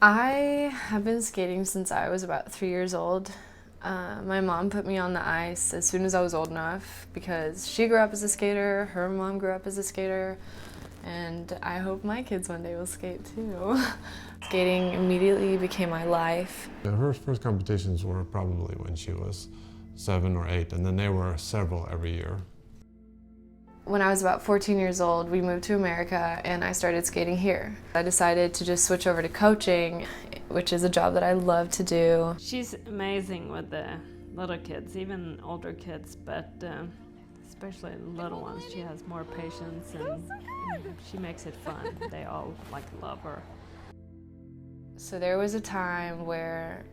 I have been skating since I was about 3 years old. My mom put me on the ice as soon as I was old enough because she grew up as a skater, her mom grew up as a skater, and I hope my kids one day will skate too. Skating immediately became my life. Her first competitions were probably when she was 7 or 8, and then there were several every year. When I was about 14 years old, we moved to America and I started skating here. I decided to just switch over to coaching, which is a job that I love to do. She's amazing with the little kids, even older kids, but especially little ones. She has more patience and she makes it fun. They all love her. So there was a time where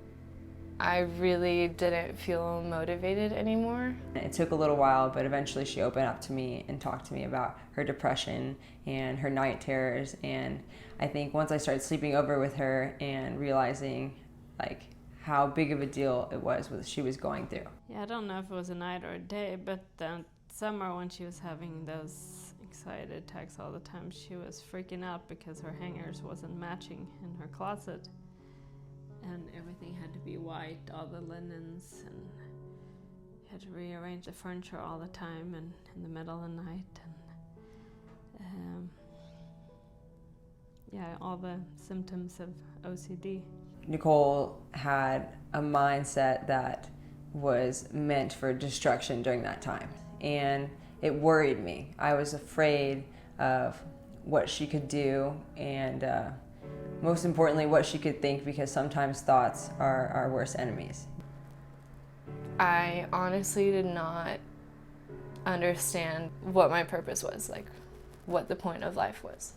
I really didn't feel motivated anymore. It took a little while, but eventually she opened up to me and talked to me about her depression and her night terrors. And I think once I started sleeping over with her and realizing how big of a deal it was what she was going through. Yeah, I don't know if it was a night or a day, but summer when she was having those anxiety attacks all the time, she was freaking out because her hangers wasn't matching in her closet. And everything had to be white, all the linens, and you had to rearrange the furniture all the time and in the middle of the night. And yeah, all the symptoms of OCD. Nichole had a mindset that was meant for destruction during that time, and it worried me. I was afraid of what she could do and most importantly, what she could think, because sometimes thoughts are our worst enemies. I honestly did not understand what my purpose was, what the point of life was.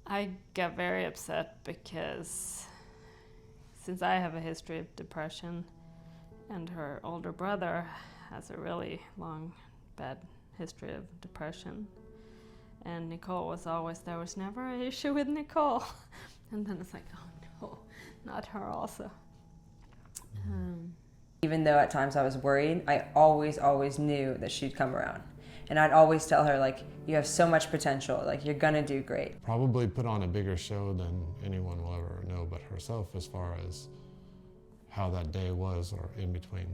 I got very upset because since I have a history of depression and her older brother has a really long, bad history of depression, and Nichole was always, there was never an issue with Nichole. And then it's like, oh no, not her also. Even though at times I was worried, I always knew that she'd come around. And I'd always tell her, you have so much potential, you're gonna do great. Probably put on a bigger show than anyone will ever know but herself, as far as how that day was or in between.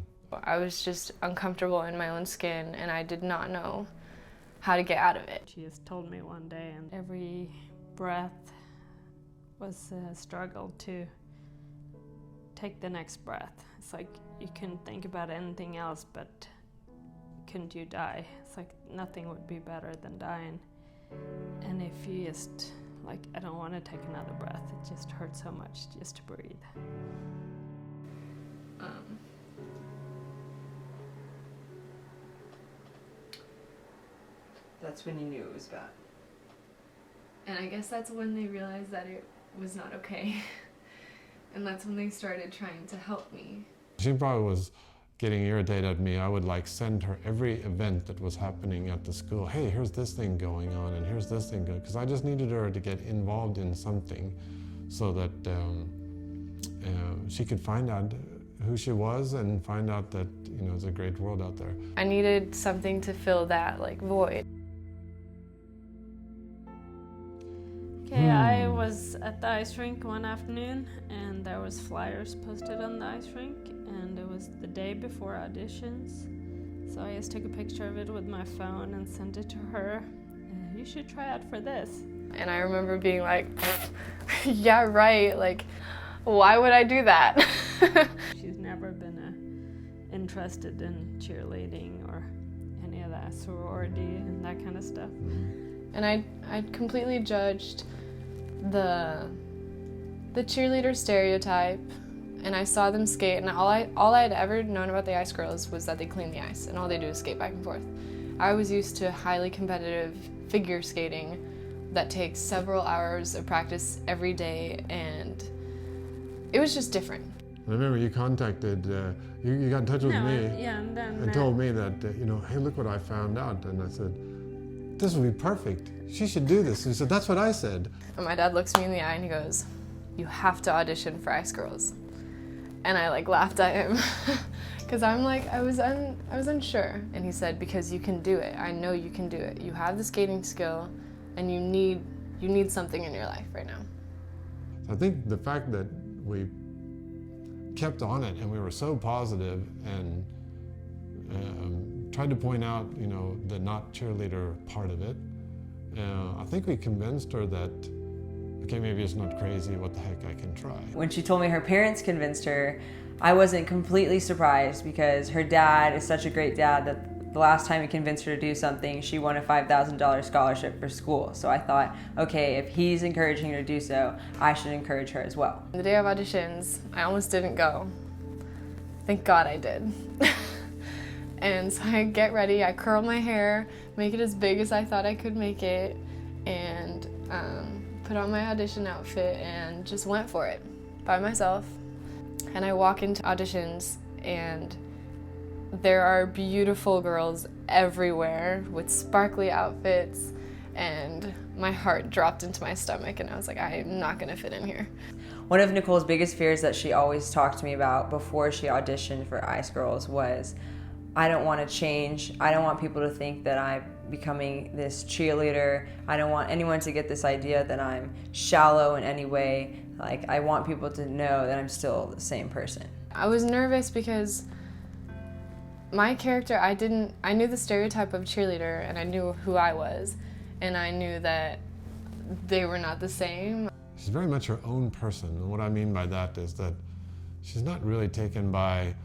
I was just uncomfortable in my own skin and I did not know how to get out of it. She has told me one day, and every breath was a struggle to take the next breath. It's like you couldn't think about anything else, but couldn't you die? It's like nothing would be better than dying. And if you just, I don't want to take another breath. It just hurts so much just to breathe. That's when you knew it was bad. And I guess that's when they realized that it was not okay. And that's when they started trying to help me. She probably was getting irritated at me. I would send her every event that was happening at the school. Hey, here's this thing going on and here's this thing going, because I just needed her to get involved in something so that she could find out who she was and find out that it's a great world out there. I needed something to fill that void. Okay, I was at the ice rink one afternoon and there was flyers posted on the ice rink, and it was the day before auditions. So I just took a picture of it with my phone and sent it to her. You should try out for this. And I remember being like, yeah, right, why would I do that? She's never been interested in cheerleading or any of that sorority and that kind of stuff. And I completely judged the cheerleader stereotype, and I saw them skate, and all I'd ever known about the ice girls was that they clean the ice and all they do is skate back and forth. I was used to highly competitive figure skating that takes several hours of practice every day, and it was just different. I remember you contacted, you got in touch with me and told me that, hey, look what I found out. And I said, this would be perfect. She should do this. And he said, that's what I said. And my dad looks me in the eye and he goes, you have to audition for Ice Girls. And I laughed at him because I was unsure. And he said, because you can do it. I know you can do it. You have the skating skill and you need something in your life right now. So I think the fact that we kept on it and we were so positive and tried to point out, the not cheerleader part of it, I think we convinced her that, okay, maybe it's not crazy, what the heck, I can try. When she told me her parents convinced her, I wasn't completely surprised because her dad is such a great dad that the last time he convinced her to do something, she won a $5,000 scholarship for school. So I thought, okay, if he's encouraging her to do so, I should encourage her as well. The day of auditions, I almost didn't go. Thank God I did. And so I get ready, I curl my hair, make it as big as I thought I could make it, and put on my audition outfit and just went for it by myself. And I walk into auditions and there are beautiful girls everywhere with sparkly outfits, and my heart dropped into my stomach and I was like, I'm not gonna fit in here. One of Nichole's biggest fears that she always talked to me about before she auditioned for Ice Girls was, I don't want to change. I don't want people to think that I'm becoming this cheerleader. I don't want anyone to get this idea that I'm shallow in any way. Like, I want people to know that I'm still the same person. I was nervous because my character, I knew the stereotype of cheerleader and I knew who I was, and I knew that they were not the same. She's very much her own person, and what I mean by that is that she's not really taken by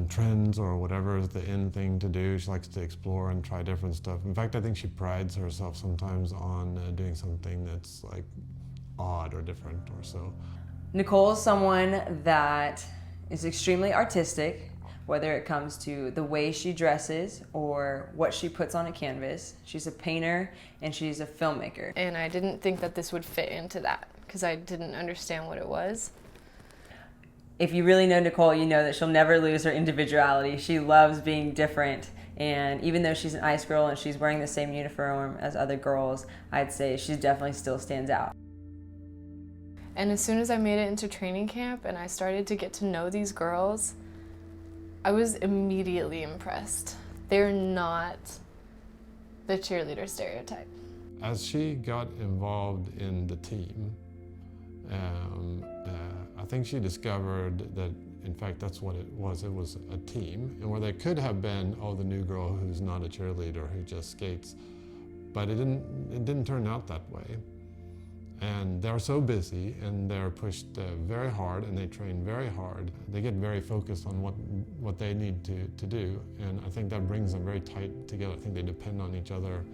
trends or whatever is the in thing to do. She likes to explore and try different stuff. In fact, I think she prides herself sometimes on doing something that's like odd or different or so. Nichole is someone that is extremely artistic, whether it comes to the way she dresses or what she puts on a canvas. She's a painter and she's a filmmaker. And I didn't think that this would fit into that because I didn't understand what it was. If you really know Nichole, you know that she'll never lose her individuality. She loves being different, and even though she's an ice girl and she's wearing the same uniform as other girls, I'd say she definitely still stands out. And as soon as I made it into training camp and I started to get to know these girls, I was immediately impressed. They're not the cheerleader stereotype. As she got involved in the team, I think she discovered that, in fact, that's what it was. It was a team, and where they could have been, the new girl who's not a cheerleader who just skates, but it didn't turn out that way. And they're so busy, and they're pushed very hard, and they train very hard. They get very focused on what they need to do, and I think that brings them very tight together. I think they depend on each other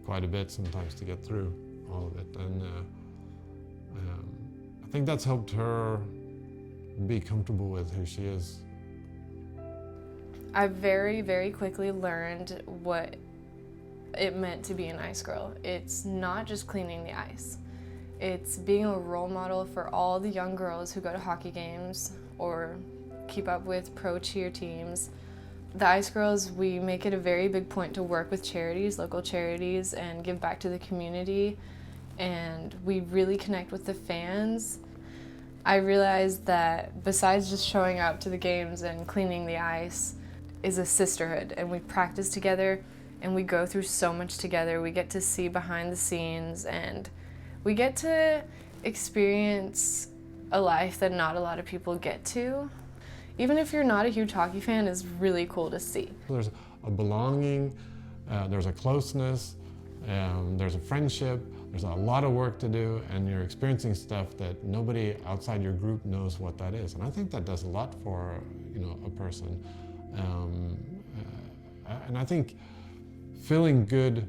quite a bit sometimes to get through all of it. And I think that's helped her be comfortable with who she is. I very, very quickly learned what it meant to be an ice girl. It's not just cleaning the ice. It's being a role model for all the young girls who go to hockey games or keep up with pro cheer teams. The Ice Girls, we make it a very big point to work with charities, local charities, and give back to the community. And we really connect with the fans. I realized that besides just showing up to the games and cleaning the ice is a sisterhood, and we practice together and we go through so much together. We get to see behind the scenes and we get to experience a life that not a lot of people get to. Even if you're not a huge hockey fan, it's really cool to see. There's a belonging, there's a closeness, there's a friendship, there's a lot of work to do, and you're experiencing stuff that nobody outside your group knows what that is. And I think that does a lot for a person. And I think feeling good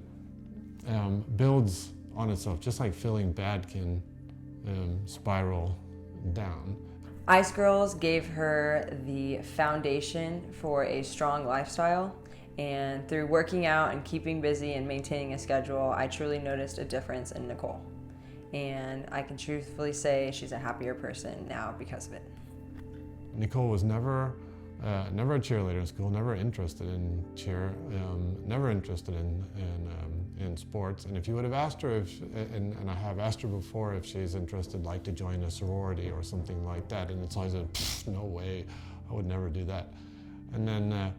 builds on itself, just like feeling bad can spiral down. Ice Girls gave her the foundation for a strong lifestyle, and through working out and keeping busy and maintaining a schedule, I truly noticed a difference in Nichole. And I can truthfully say she's a happier person now because of it. Nichole was never a cheerleader in school, never interested in cheer, never interested in sports. And if you would have asked her, and I have asked her before if she's interested, like to join a sorority or something like that, and it's always no way, I would never do that. And then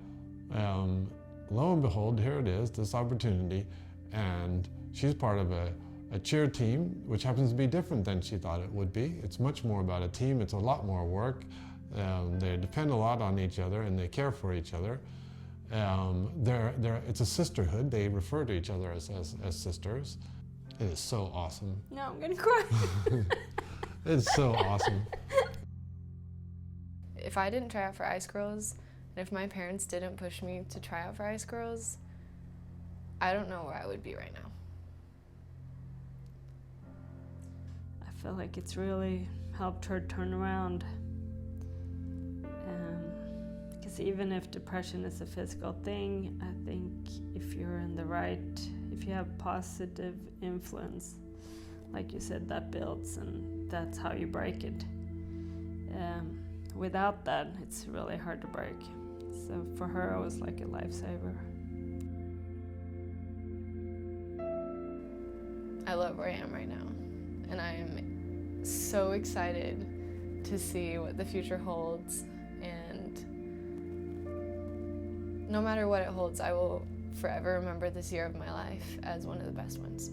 lo and behold, here it is, this opportunity, and she's part of a a cheer team, which happens to be different than she thought it would be. It's much more about a team. It's a lot more work. They depend a lot on each other and they care for each other. It's a sisterhood. They refer to each other as sisters. It is so awesome. No, I'm gonna cry. It's so awesome. If I didn't try out for Ice Girls, and if my parents didn't push me to try out for Ice Girls, I don't know where I would be right now. I feel like it's really helped her turn around. Because even if depression is a physical thing, I think if you're in the right, if you have positive influence, like you said, that builds and that's how you break it. Without that, it's really hard to break. So for her, it was like a lifesaver. I love where I am right now, and I am so excited to see what the future holds, and no matter what it holds, I will forever remember this year of my life as one of the best ones.